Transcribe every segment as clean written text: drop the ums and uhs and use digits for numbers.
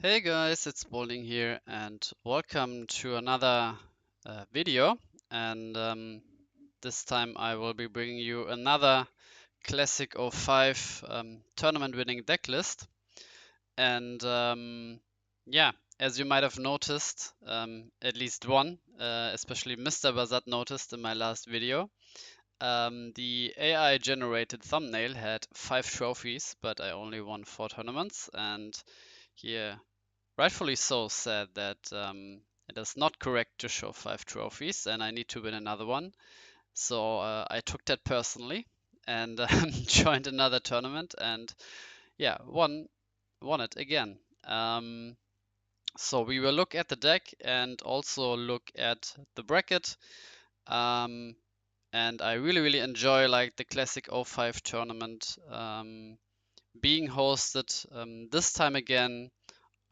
Hey guys, it's Bowling here and welcome to another video. And this time I will be bringing you another Classic 05 tournament winning deck list. And yeah, as you might have noticed, at least one, especially Mr. Bazat noticed in my last video, the AI generated thumbnail had 5 trophies, but I only won 4 tournaments. And here rightfully so, said that it is not correct to show 5 trophies and I need to win another one. So I took that personally and joined another tournament and yeah, won it again. So we will look at the deck and also look at the bracket. Um, and I really enjoy like the classic 05 tournament being hosted this time again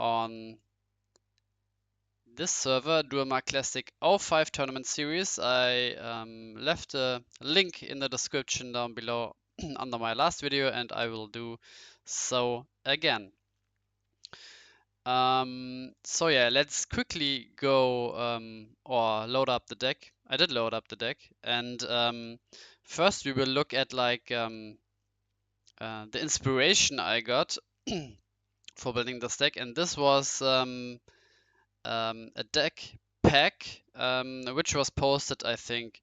on this server, Duomo Classic 05 Tournament Series. I left a link in the description down below under my last video, and I will do so again. So yeah, let's quickly go or load up the deck. I did load up the deck, and first we will look at like the inspiration I got for building this deck, and this was a deck pack, which was posted, I think,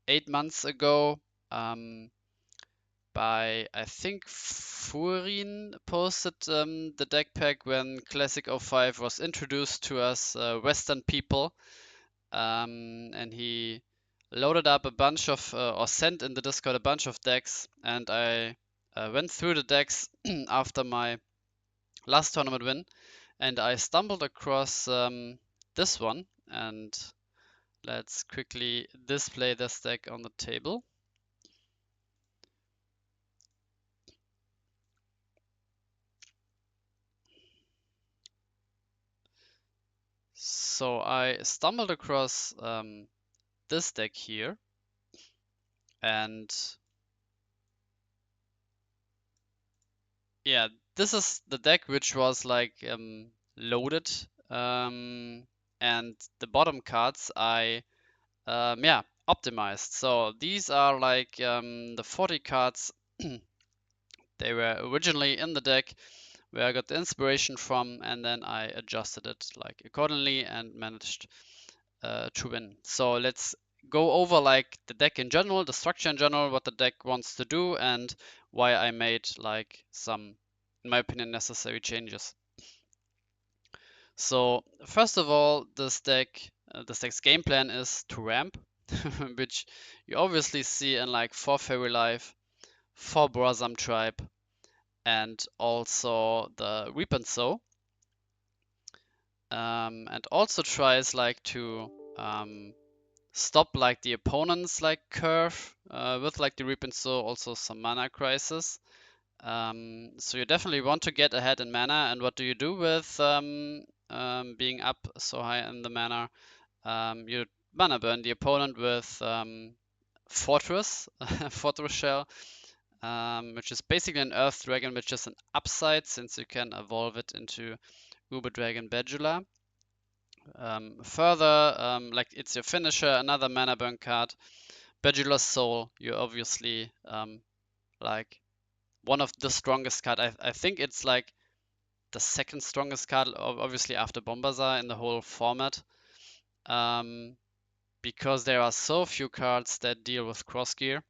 8 months ago by, I think, Furin posted the deck pack when Classic 05 was introduced to us Western people. And he loaded up a bunch of, or sent in the Discord a bunch of decks, and I went through the decks after my last tournament win, and I stumbled across this one, and let's quickly display this deck on the table. So I stumbled across this deck here, and yeah, this is the deck which was like loaded, and the bottom cards I yeah, optimized. So these are like the 40 cards they were originally in the deck where I got the inspiration from, and then I adjusted it like accordingly and managed to win. So let's go over like the deck in general, the structure in general, what the deck wants to do, and why I made like some, in my opinion, necessary changes. So first of all, this deck's game plan is to ramp, which you obviously see in like 4 Fairy Life, 4 Borazam Tribe, and also the Reap and Sow. And also tries like to stop like the opponent's like curve with like the Reap and Sow, also some mana crisis. So you definitely want to get ahead in mana, and what do you do with being up so high in the mana? You mana burn the opponent with Fortress, Fortress Shell, which is basically an Earth Dragon, which is an upside since you can evolve it into Uber Dragon Bedula. Further, like it's your finisher, another mana burn card. Bedula's Soul, you obviously like one of the strongest card. I think it's like the second strongest card, obviously after Bombazar in the whole format. Because there are so few cards that deal with cross gear.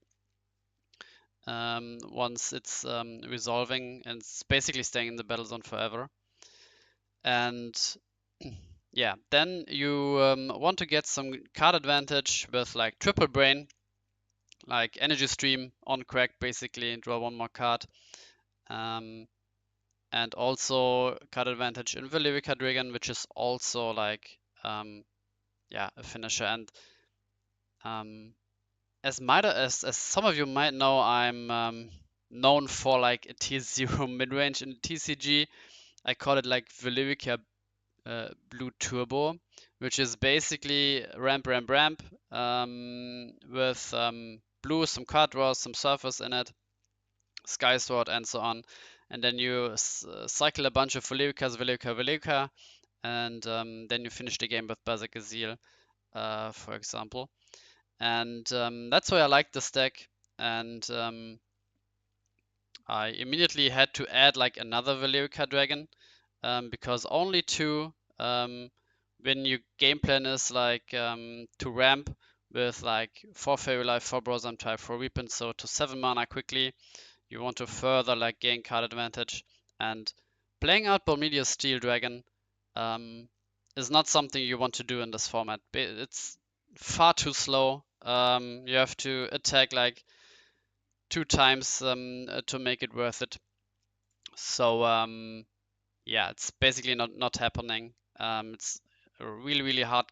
Once it's resolving, and it's basically staying in the battle zone forever. And yeah, then you want to get some card advantage with like Triple Brain, like Energy Stream on crack, basically, and draw one more card. And also card advantage in Velerica Dragon, which is also like yeah, a finisher. And as some of you might know, I'm known for like a tier 0 mid-range in TCG. I call it like Velerica Blue Turbo, which is basically ramp with blue, some card draws, some surfers in it, Sky Sword, and so on. and then you cycle a bunch of Veleuka, and then you finish the game with Berserker Zeal, for example. And that's why I like this deck. And I immediately had to add like another Veleuka Dragon, because only two, when your game plan is like to ramp with like 4 Fairy Life, 4 Brosam Tribe, 4 Weapon, so to 7 mana quickly, you want to further like gain card advantage. And playing out Bormelia's Steel Dragon is not something you want to do in this format. It's far too slow. You have to attack like 2 times to make it worth it. So yeah, it's basically not happening. It's a really hard,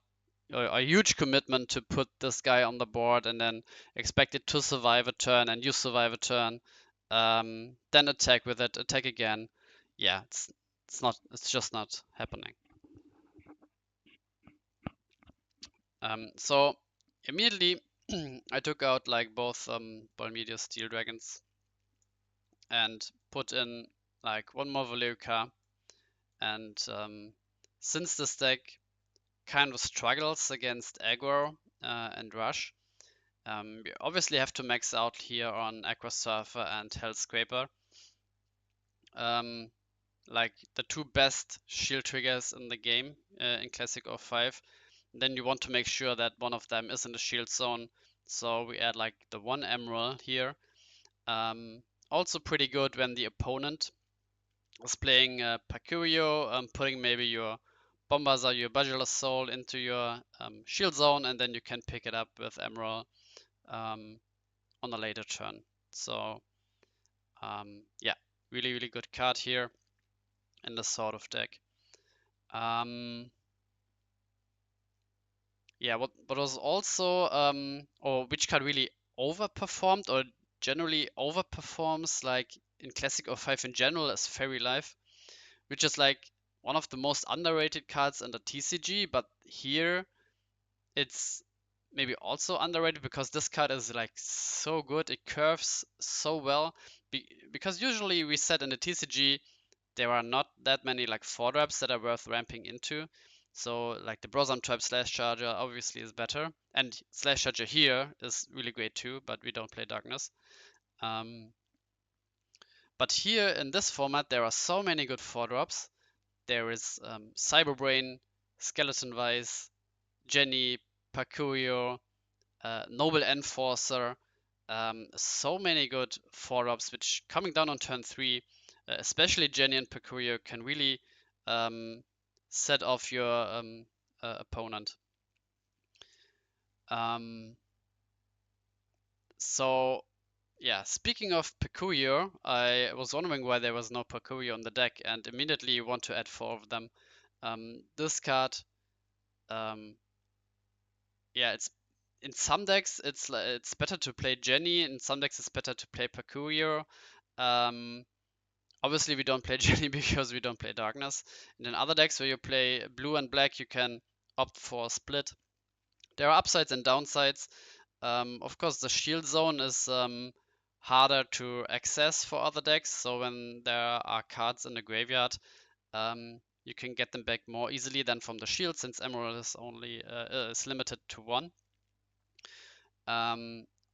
a huge commitment to put this guy on the board and then expect it to survive a turn, and you survive a turn, then attack with it, attack again. Yeah, it's just not happening. So immediately I took out like both Bormelia Steel Dragons and put in like one more Veleuka. And since this deck kind of struggles against aggro and rush, you obviously have to max out here on Aqua Surfer and Hell Scraper, like the two best shield triggers in the game in Classic 05. Then you want to make sure that one of them is in the shield zone, so we add like the one Emerald here. Also pretty good when the opponent is playing Pacurio, putting maybe your Bombazar, your Bajula Soul into your shield zone, and then you can pick it up with Emerald on a later turn. So yeah, really good card here in this sort of deck. Yeah, what was also or which card really overperformed or generally overperforms like in Classic 05 in general is Fairy Life, which is like one of the most underrated cards in the TCG, but here it's maybe also underrated because this card is like so good. It curves so well. Because usually we said in the TCG there are not that many like 4-drops that are worth ramping into. So like the Brosam Tribe Slash Charger obviously is better. And Slash Charger here is really great too, but we don't play Darkness. But here in this format there are so many good 4-drops. There is Cyberbrain, Skeleton Vice, Jenny, Pacurio, Noble Enforcer, so many good 4-drops which coming down on turn 3, especially Jenny and Pacurio, can really set off your opponent. So yeah, speaking of Pacurio, I was wondering why there was no Pacurio on the deck, and immediately you want to add 4 of them. This card, yeah, it's in some decks it's better to play Jenny. In some decks it's better to play Pacurio. Obviously we don't play Jenny because we don't play Darkness. And in other decks where you play blue and black, you can opt for split. There are upsides and downsides. Of course, the shield zone is harder to access for other decks. So when there are cards in the graveyard, you can get them back more easily than from the shield, since Emerald is only is limited to 1.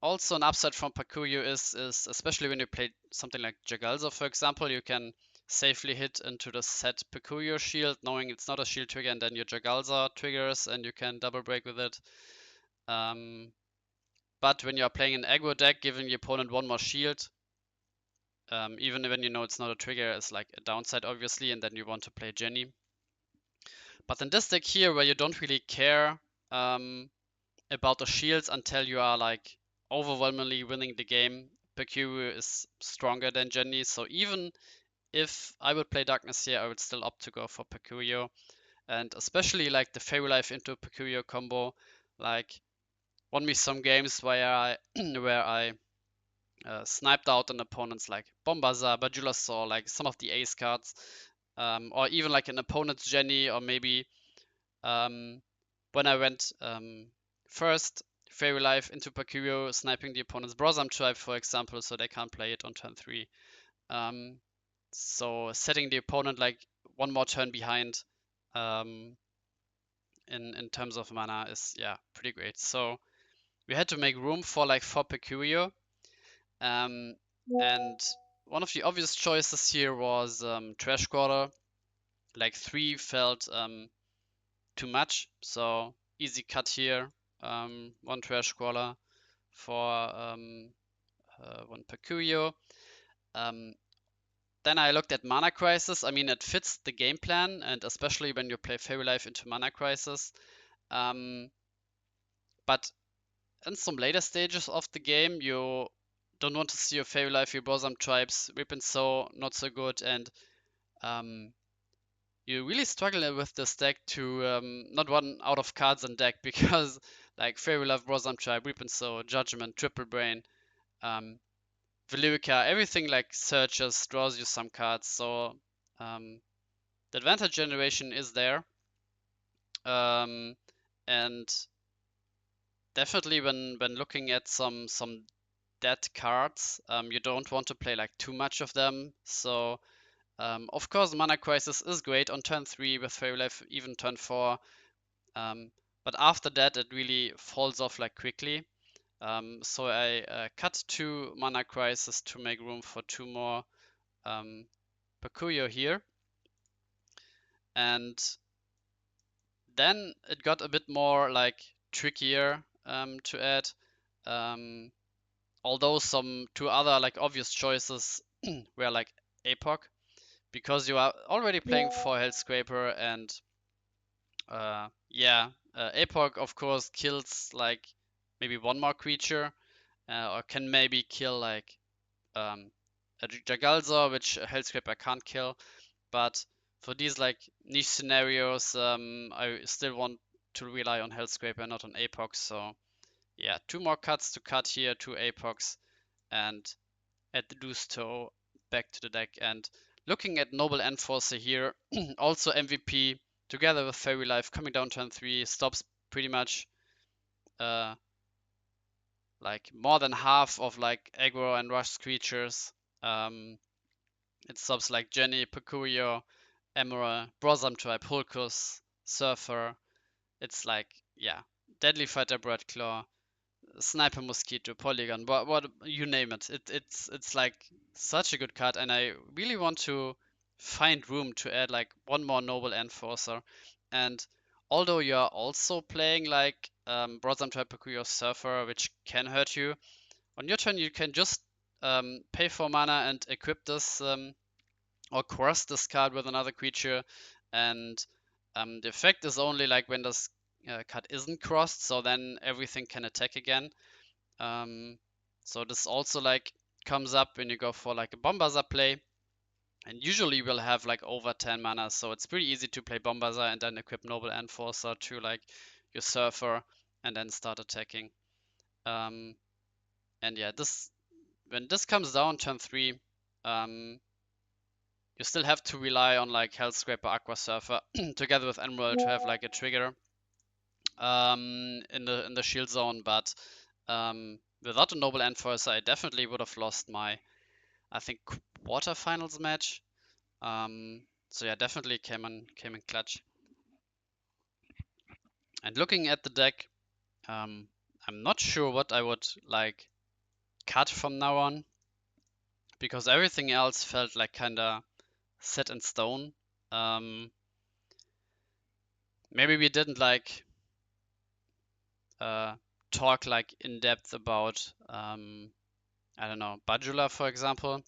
Also, an upside from Pacurio is especially when you play something like Jagalza, for example, you can safely hit into the set Pacurio shield, knowing it's not a shield trigger, and then your Jagalza triggers and you can double break with it. But when you are playing an aggro deck, giving the opponent 1 more shield, even when you know it's not a trigger, is like a downside, obviously, and then you want to play Jenny. But in this deck here, where you don't really care about the shields until you are like overwhelmingly winning the game, Pacurio is stronger than Jenny. So even if I would play Darkness here, I would still opt to go for Pacurio. And especially like the Fairy Life into Pacurio combo, like won me some games where I sniped out an opponent's like Bombazar, Bajula Saw, like some of the ace cards, or even like an opponent's Jenny, or maybe when I went first Fairy Life into Pacurio, sniping the opponent's Brosam Tribe, for example, so they can't play it on turn 3. So setting the opponent like one more turn behind in terms of mana is, yeah, pretty great. So we had to make room for like 4 Percurio. And one of the obvious choices here was Trash Quarter. Like 3 felt too much, so easy cut here. 1 Trash Quarter for 1 Percurio. Then I looked at Mana Crisis. I mean, it fits the game plan, and especially when you play Fairy Life into Mana Crisis. But in some later stages of the game, you don't want to see your Fairy Life, your Bosom Tribes, Rip and Sow, not so good, and you really struggle with this deck to not run out of cards in deck because like Fairy Life, Bosom Tribe, Rip and Sow, Judgment, Triple Brain, Valyrica, everything like searches, draws you some cards, so the advantage generation is there. And definitely when looking at some dead cards, you don't want to play like too much of them. So of course Mana Crisis is great on turn 3 with Fairy Life, even turn 4. But after that it really falls off like quickly. So I cut 2 Mana Crisis to make room for 2 more Percurio here. And then it got a bit more like trickier to add. Although some 2 other like obvious choices were like Apoc, because you are already playing for Hellscraper, and yeah, Apoc of course kills like maybe 1 more creature, or can maybe kill like a Jagalzor, which Hellscraper can't kill. But for these like niche scenarios, I still want to rely on Hellscraper, not on Apoc. So yeah, 2 more cuts to cut here, 2 Apocs, and add the Loose Toe back to the deck. And looking at Noble Enforcer here, also MVP together with Fairy Life coming down turn 3, stops pretty much like more than half of like aggro and rush creatures. It stops like Jenny, Percurio, Emerald, Bosom Tribe, Hulkus, Surfer. It's like, yeah, Deadly Fighter, Breadclaw, Sniper, Mosquito, Polygon, what you name it. It's like such a good card, and I really want to find room to add like 1 more Noble Enforcer. And although you are also playing like Bosom Tribe, Percurio, Surfer, which can hurt you, on your turn you can just pay for mana and equip this or cross this card with another creature, and the effect is only like when this card isn't crossed, so then everything can attack again. So this also like comes up when you go for like a Bombazar play, and usually we'll have like over 10 mana, so it's pretty easy to play Bombazar and then equip Noble Enforcer to like your Surfer and then start attacking. And yeah, this when this comes down turn 3, you still have to rely on like Hellscraper, Aqua Surfer together with Emerald to have like a trigger in the shield zone, but without a Noble Enforcer, I definitely would have lost my, I think, quarterfinals match. So yeah, definitely came in clutch. And looking at the deck, I'm not sure what I would like cut from now on, because everything else felt like kinda set in stone. Maybe we didn't like talk like in depth about I don't know, Budula, for example,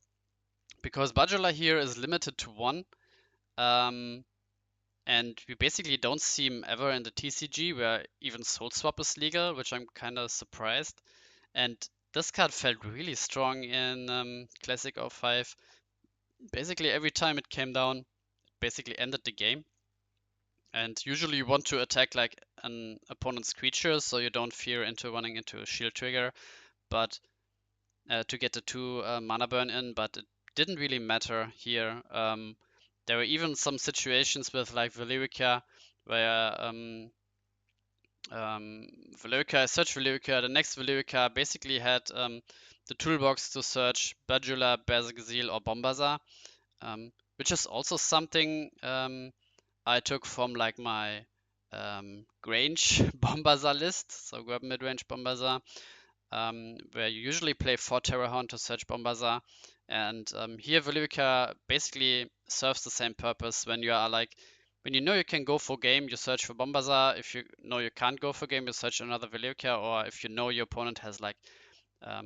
because Budula here is limited to 1, and we basically don't see him ever in the TCG, where even Soul Swap is legal, which I'm kind of surprised. And this card felt really strong in Classic 05. Basically every time it came down, it basically ended the game. And usually you want to attack like an opponent's creature, so you don't fear into running into a shield trigger, but to get the 2 mana burn in, but it didn't really matter here. There were even some situations with like Valyrica where Valyrica, search Valyrica, the next Valyrica basically had the toolbox to search Bajula, Berzegzil, or Bombazar. which is also something I took from like my Grange Bombazar list, so grab mid-range Bombazar, where you usually play 4 Terrahorn to search Bombazar. And here Veluca basically serves the same purpose. When you are like, when you know you can go for game, you search for Bombazar. If you know you can't go for game, you search another Veluca. Or if you know your opponent has like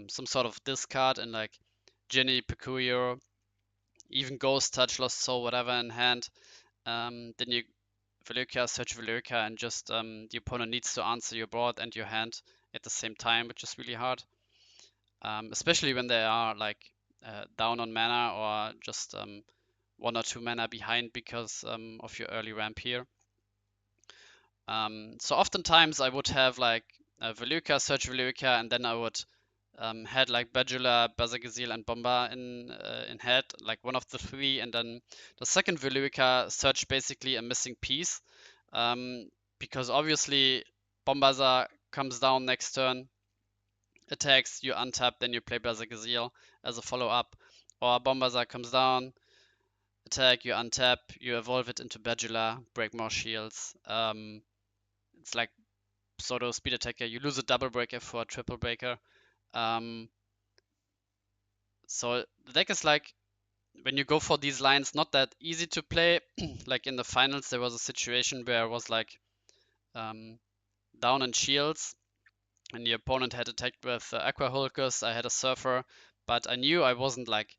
some sort of discard and like Ginny, Peculiar, even Ghost, Touch, Lost Soul, whatever in hand, then you Veluca, search Veluca, and just the opponent needs to answer your board and your hand at the same time, which is really hard. Especially when they are like down on mana or just 1 or 2 mana behind because of your early ramp here. So oftentimes I would have like Veluca, search Veluca, and then I would had like Badula, Bazagazil, and Bomba in head, like one of the 3, and then the second Veluca search basically a missing piece, because obviously Bombazar comes down next turn, attacks, you untap, then you play Bazagazil as a follow-up, or Bombazar comes down, attack, you untap, you evolve it into Badula, break more shields. It's like pseudo speed attacker. You lose a double breaker for a triple breaker. So the deck is like, when you go for these lines, not that easy to play. Like in the finals, there was a situation where I was like down in shields, and the opponent had attacked with Aqua Hulkus. I had a Surfer, but I knew I wasn't like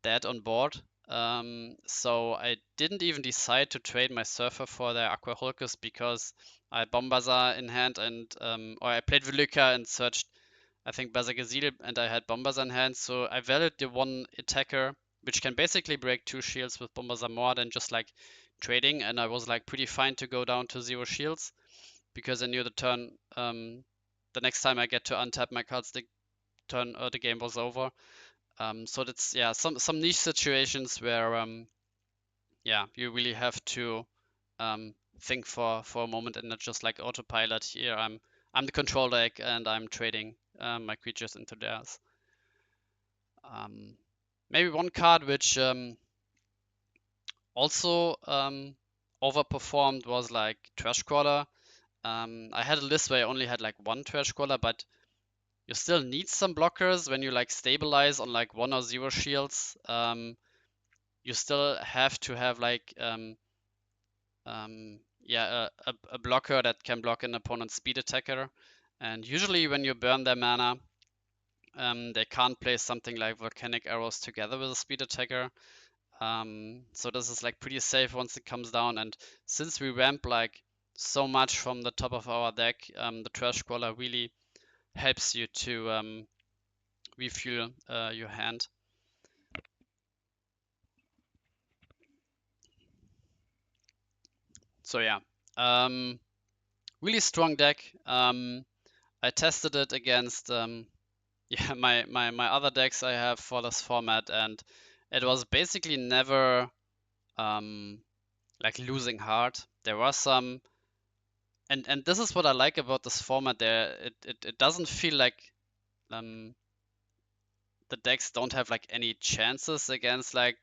dead on board. So I didn't even decide to trade my Surfer for their Aqua Hulkus because I had Bombazar in hand, and or I played Veluca and searched, I think, Bazagazil, and I had Bombazar in hand. So I valued the one attacker, which can basically break 2 shields with Bombazar more than just like trading, and I was like pretty fine to go down to 0 shields because I knew the turn, the next time I get to untap my cards, the turn or the game was over. So that's, yeah, some niche situations where yeah, you really have to think for a moment and not just like autopilot. Here I'm the control deck and I'm trading my creatures into theirs. Maybe one card which also overperformed was like Trash Crawler. I had a list where I only had like 1 Trash Crawler, but you still need some blockers when you like stabilize on like 1 or 0 shields. You still have to have like yeah, a blocker that can block an opponent's speed attacker. And usually when you burn their mana, they can't play something like Volcanic Arrows together with a speed attacker. So this is like pretty safe once it comes down. And since we ramp like so much from the top of our deck, the Trash Crawler really helps you to refuel your hand. So yeah, really strong deck. I tested it against yeah, my other decks I have for this format, and it was basically never like losing hard. There was some, and this is what I like about this format. It doesn't feel like the decks don't have like any chances against like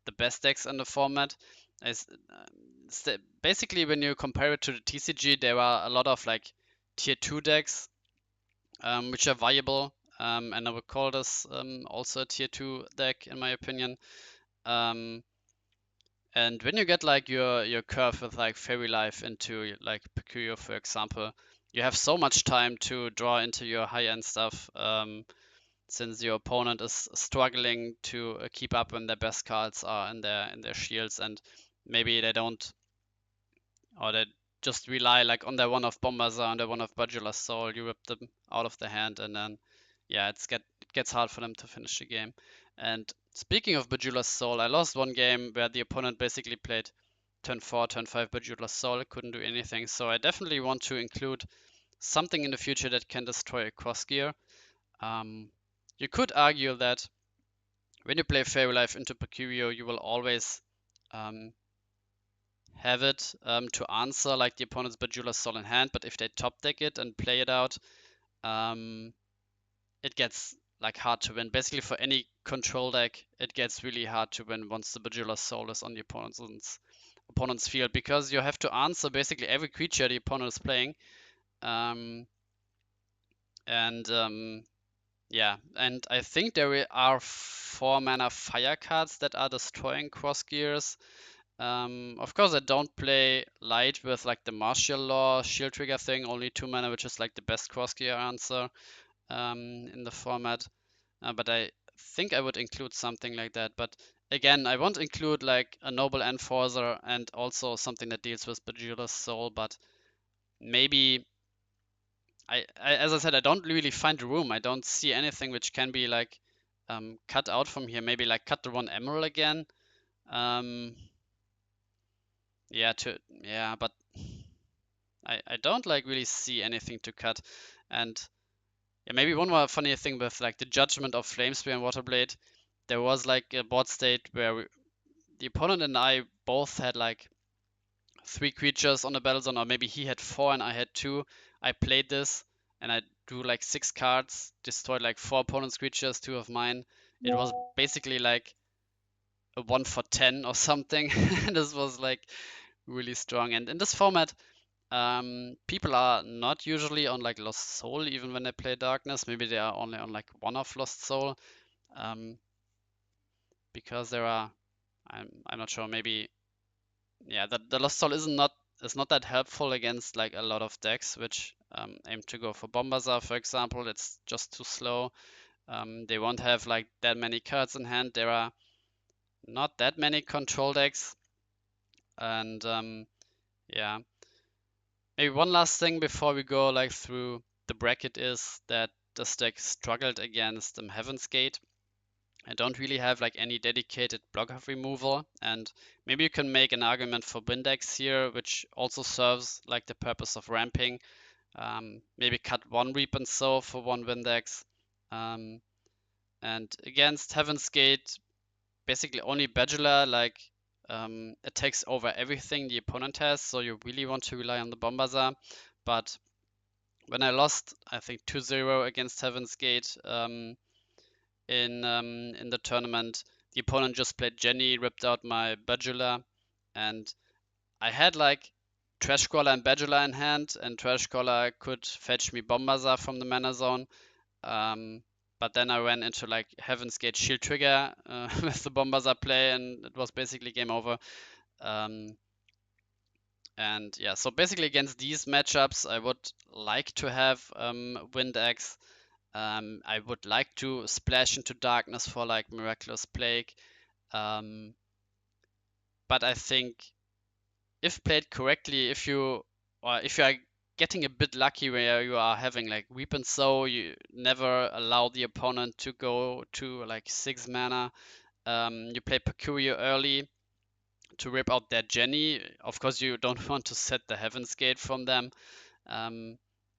the best decks in the format. It's, basically when you compare it to the TCG, there are a lot of like tier 2 decks which are viable, and I would call this also a tier 2 deck in my opinion. And when you get like your curve with like Fairy Life into like Peculiar, for example, you have so much time to draw into your high-end stuff, since your opponent is struggling to keep up when their best cards are in their shields, and maybe they don't, or they just rely like on their one of Bombazar and their one of Badula's Soul. You rip them out of the hand, and then yeah, it gets hard for them to finish the game. And speaking of Badula's Soul, I lost one game where the opponent basically played turn 4, turn 5 Badula's Soul, couldn't do anything. So I definitely want to include something in the future that can destroy a cross gear. You could argue that when you play Fairy Life into Pecurio, you will always have it to answer like the opponent's Bajula's Soul in hand, but if they top deck it and play it out, it gets like hard to win. Basically, for any control deck, it gets really hard to win once the Bajula Soul is on the opponent's field, because you have to answer basically every creature the opponent is playing. Yeah, and I think there are 4 mana fire cards that are destroying Cross Gears. Of course, I don't play light with like the Martial Law Shield Trigger thing, only 2 mana, which is like the best Cross Gear answer in the format. But I think I would include something like that. But again, I won't include like a Noble Enforcer and also something that deals with Bajula's Soul, but maybe as I said, I don't really find the room. I don't see anything which can be like cut out from here. Maybe like cut the 1 Emerald again. But I don't like really see anything to cut. And yeah, maybe one more funny thing with like the Judgment of Flamespear and Waterblade. There was like a board state where the opponent and I both had like 3 creatures on the battle zone, or maybe he had 4 and I had 2. I played this and I drew like 6 cards, destroyed like 4 opponent's creatures, 2 of mine. It was basically like a 1 for 10 or something. This was like really strong. And in this format, people are not usually on like Lost Soul even when they play Darkness. Maybe they are only on like 1 of Lost Soul. Because there are, I'm not sure, maybe, yeah, the Lost Soul is not that helpful against like a lot of decks which aim to go for Bombazar, for example. It's just too slow. They won't have like that many cards in hand. There are not that many control decks. And yeah, maybe one last thing before we go like through the bracket is that this deck struggled against Heaven's Gate. I don't really have like any dedicated blocker removal, and maybe you can make an argument for Windex here, which also serves like the purpose of ramping. Maybe cut 1 Reap and Sow for 1 Windex. And against Heaven's Gate, basically only Bajula like it takes over everything the opponent has, so you really want to rely on the Bombazar. But when I lost, I think 2-0 against Heaven's Gate in the tournament, the opponent just played Jenny, ripped out my Bajula, and I had like Trash Caller and Bajula in hand, and Trash Caller could fetch me Bombazar from the mana zone. But then I ran into like Heaven's Gate Shield Trigger with the Bombazar play, and it was basically game over. And yeah, so basically against these matchups, I would like to have Windex. I would like to splash into Darkness for like Miraculous Plague. But I think if played correctly, if you are getting a bit lucky where you are having like Weep and Sow, you never allow the opponent to go to like 6 mana. You play Percurio early to rip out their Jenny. Of course, you don't want to set the Heaven's Gate from them.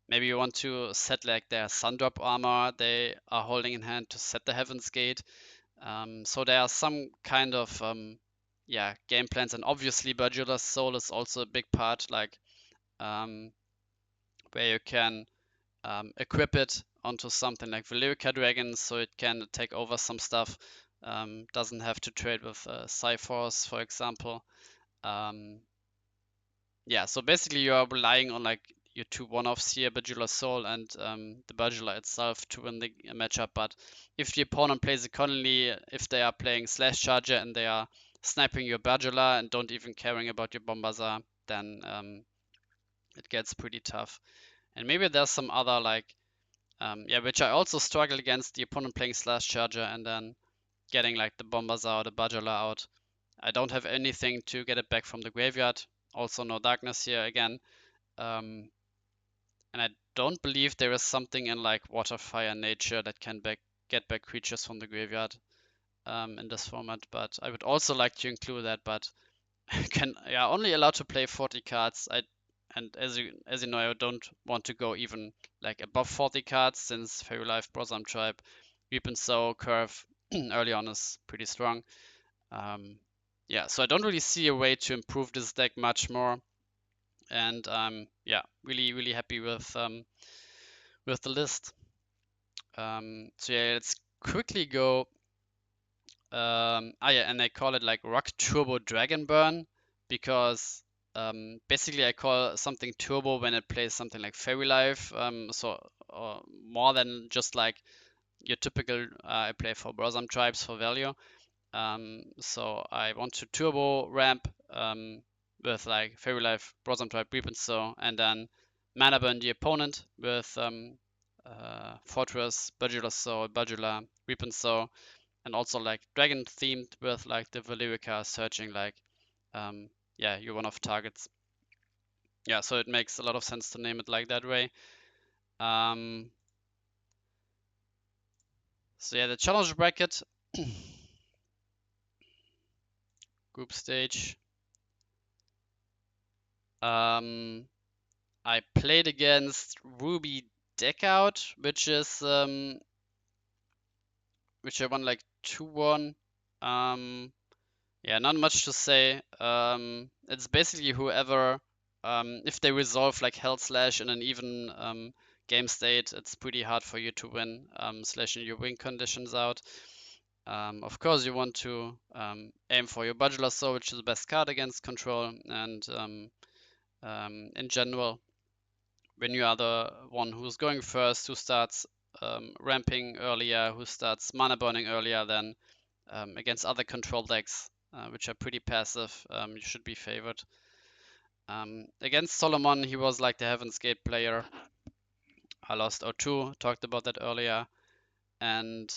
Maybe you want to set like their Sundrop armor they are holding in hand to set the Heaven's Gate. So there are some kind of game plans, and obviously Bajula's Soul is also a big part, like where you can equip it onto something like Valyrica Dragon so it can take over some stuff. Doesn't have to trade with Cyforce, for example. Yeah, so basically you are relying on like your 2 one-offs here, Bajula Soul and the Bajula itself to win the matchup. But if the opponent plays accordingly, if they are playing Slash Charger and they are sniping your Bajula and don't even caring about your Bombazar, then it gets pretty tough. And maybe there's some other like, which I also struggle against, the opponent playing Slash Charger and then getting like the Bombazar or the Bajula out. I don't have anything to get it back from the graveyard. Also no Darkness here again. And I don't believe there is something in like Water, Fire, Nature that can get back creatures from the graveyard in this format. But I would also like to include that, but only allowed to play 40 cards. And as you know, I don't want to go even like above 40 cards since Fairy Life, Brosam Tribe, Reap and Sow, Curve early on is pretty strong. So I don't really see a way to improve this deck much more. And really happy with the list. So yeah, let's quickly go. Yeah, and I call it like Rock Turbo Dragon Burn because basically I call something turbo when it plays something like Fairy Life. So more than just like your typical I play for Brosam Tribes for value. So I want to turbo ramp with like Fairy Life, Brosam Tribe, Reap so, and then mana burn the opponent with Fortress, Budula Soul, Budula, Reap so, and also like dragon themed with like the Valyrica searching like yeah, you one of targets. Yeah, so it makes a lot of sense to name it like that way. So yeah, the challenge bracket, group stage. I played against Ruby Deckout, which I won like 2-1. Yeah, not much to say. It's basically whoever, if they resolve like Hell Slash in an even game state, it's pretty hard for you to win, slashing your win conditions out. Of course, you want to aim for your Budula Soul, which is the best card against control, and in general, when you are the one who's going first, who starts ramping earlier, who starts mana burning earlier than against other control decks, which are pretty passive, you should be favored. Against Solomon, he was like the Heaven's Gate player. I lost O2, talked about that earlier. And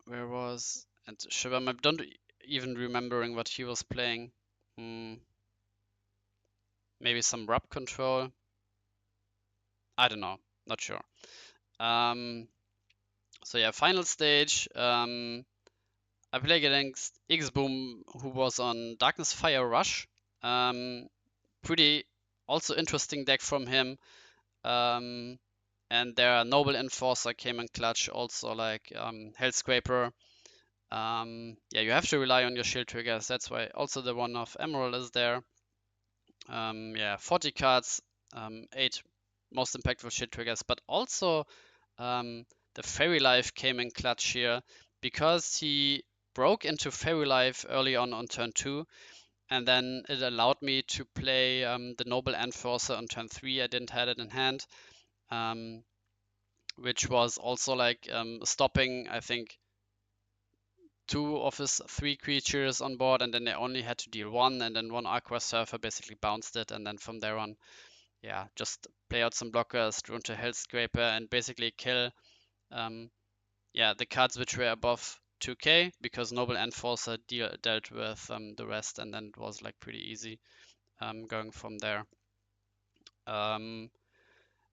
where was... And Shabam, I don't even remembering what he was playing. Maybe some Rub control. I don't know, not sure. So yeah, final stage. I played against Xboom, who was on Darkness Fire Rush. Pretty also interesting deck from him. And their Noble Enforcer came in clutch, also like Hellscraper. Yeah, you have to rely on your shield triggers. That's why also the one of Emerald is there. Yeah, 40 cards, 8 most impactful shield triggers, but also the Fairy Life came in clutch here because he broke into Fairy Life early on turn 2, and then it allowed me to play the Noble Enforcer on turn 3. I didn't have it in hand, which was also like stopping, I think, 2 of his 3 creatures on board, and then they only had to deal 1, and then 1 Aqua Surfer basically bounced it, and then from there on, yeah, just play out some blockers, draw into Hellscraper, and basically kill yeah, the cards which were above 2k, because Noble Enforcer dealt with the rest, and then it was like pretty easy going from there.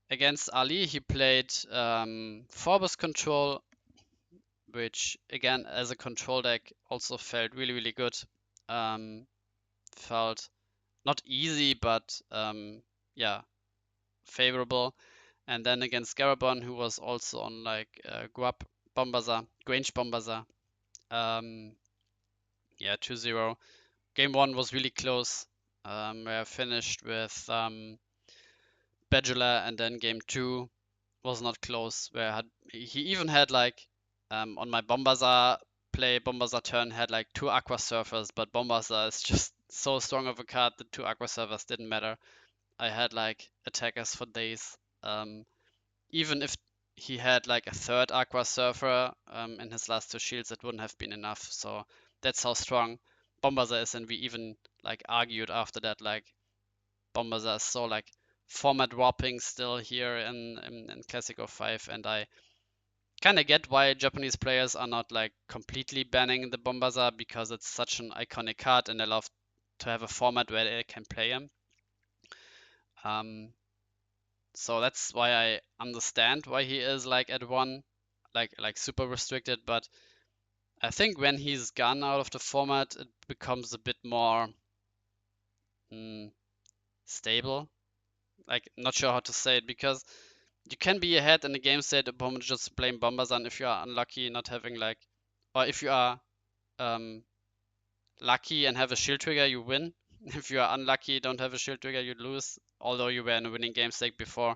Against Ali, he played Phorbus Control, which again, as a control deck, also felt really, really good. Felt not easy, but yeah, favorable. And then against Garabon, who was also on like Guap Bombazar, Grange Bombazar. Yeah, 2-0. Game 1 was really close. Where I finished with Badula, and then game 2 was not close. Where he even had like on my Bombazar play, Bombazar turn had like 2 Aqua Surfers, but Bombazar is just so strong of a card that 2 Aqua Surfers didn't matter. I had like attackers for days. Even if he had like a third Aqua Surfer in his last 2 shields, it wouldn't have been enough. So that's how strong Bombazar is, and we even like argued after that, like Bombazar is so like format warping still here in Classic 05, and I kind of get why Japanese players are not like completely banning the Bombazar, because it's such an iconic card and they love to have a format where they can play him. So that's why I understand why he is like at 1, like super restricted, but I think when he's gone out of the format, it becomes a bit more stable. Like, not sure how to say it, because you can be ahead in the game state, opponent just blame Bombazar if you are unlucky not having like, or if you are lucky and have a shield trigger, you win. If you are unlucky, don't have a shield trigger, you lose. Although you were in a winning game stake before,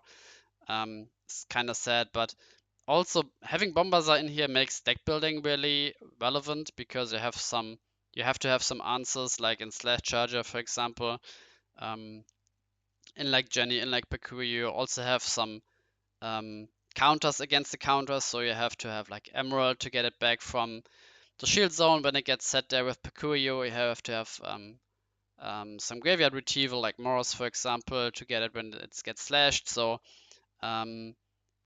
it's kind of sad. But also having Bombazar in here makes deck building really relevant because you have to have some answers, like in Slash Charger, for example. In like Jenny, in like Pakui, you also have some counters against the counters, so you have to have like Emerald to get it back from the shield zone when it gets set there with Pakuyo. You have to have some graveyard retrieval like Moros, for example, to get it when it gets slashed. So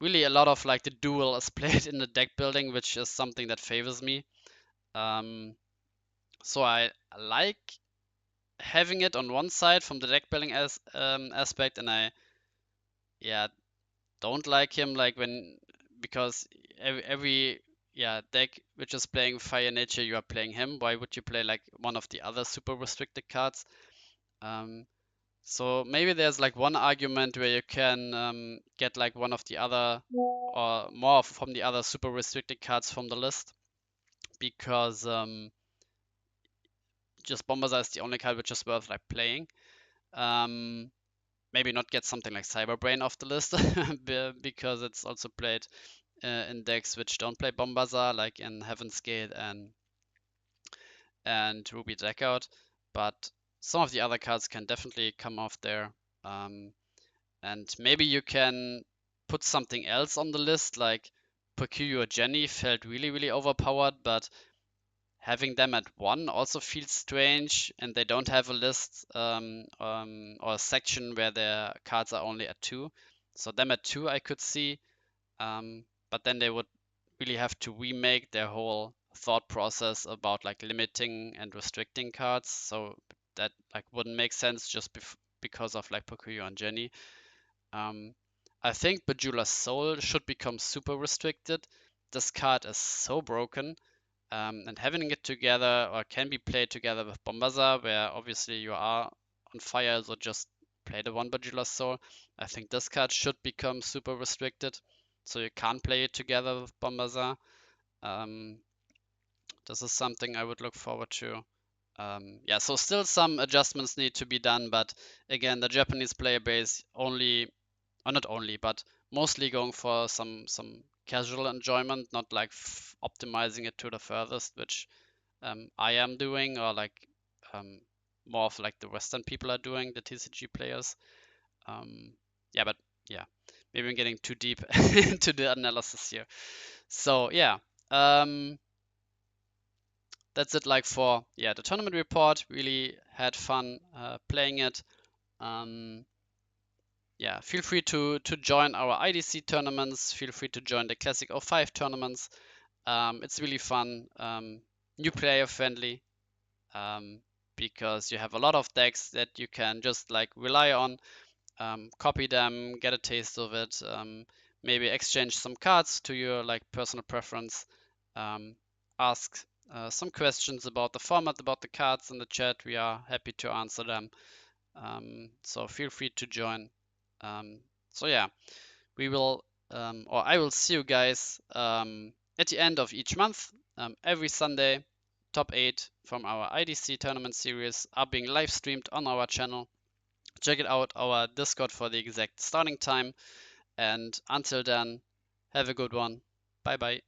really a lot of like the duel is played in the deck building, which is something that favors me. So I like having it on one side from the deck building aspect, and I don't like him like when because every deck which is playing Fire Nature, you are playing him. Why would you play like one of the other super restricted cards? So maybe there's like one argument where you can get like one of the other or more from the other super restricted cards from the list, because just Bombazar is the only card which is worth like playing. Maybe not get something like Cyberbrain off the list because it's also played in decks which don't play Bombazar, like in Heaven's Gate and Ruby Deckout. But some of the other cards can definitely come off there. And maybe you can put something else on the list, like Pakuyo or Jenny felt really, really overpowered, but having them at 1 also feels strange, and they don't have a list or a section where their cards are only at 2. So them at 2 I could see, but then they would really have to remake their whole thought process about like limiting and restricting cards. So that like wouldn't make sense just because of like Pakuyo and Jenny. I think Bejeweller's Soul should become super restricted. This card is so broken. And having it together or can be played together with Bombazar, where obviously you are on fire, so just play the one Bejeweller's Soul. I think this card should become super restricted, so you can't play it together with Bombazar. This is something I would look forward to. Yeah, so still some adjustments need to be done, but again, the Japanese player base only, or not only, but mostly going for some casual enjoyment, not like optimizing it to the furthest, which I am doing, or like more of like the Western people are doing, the TCG players. Yeah, but yeah, maybe I'm getting too deep into the analysis here. So yeah, that's it like for the tournament report. Really had fun playing it. Yeah, feel free to join our IDC tournaments. Feel free to join the Classic 05 tournaments. It's really fun, new player friendly, because you have a lot of decks that you can just like rely on, copy them, get a taste of it, maybe exchange some cards to your like personal preference, ask some questions about the format, about the cards in the chat. We are happy to answer them. So feel free to join. So yeah, we will or I will see you guys at the end of each month. Every Sunday, top 8 from our IDC tournament series are being live streamed on our channel. Check it out, our Discord, for the exact starting time. And until then, have a good one. Bye bye.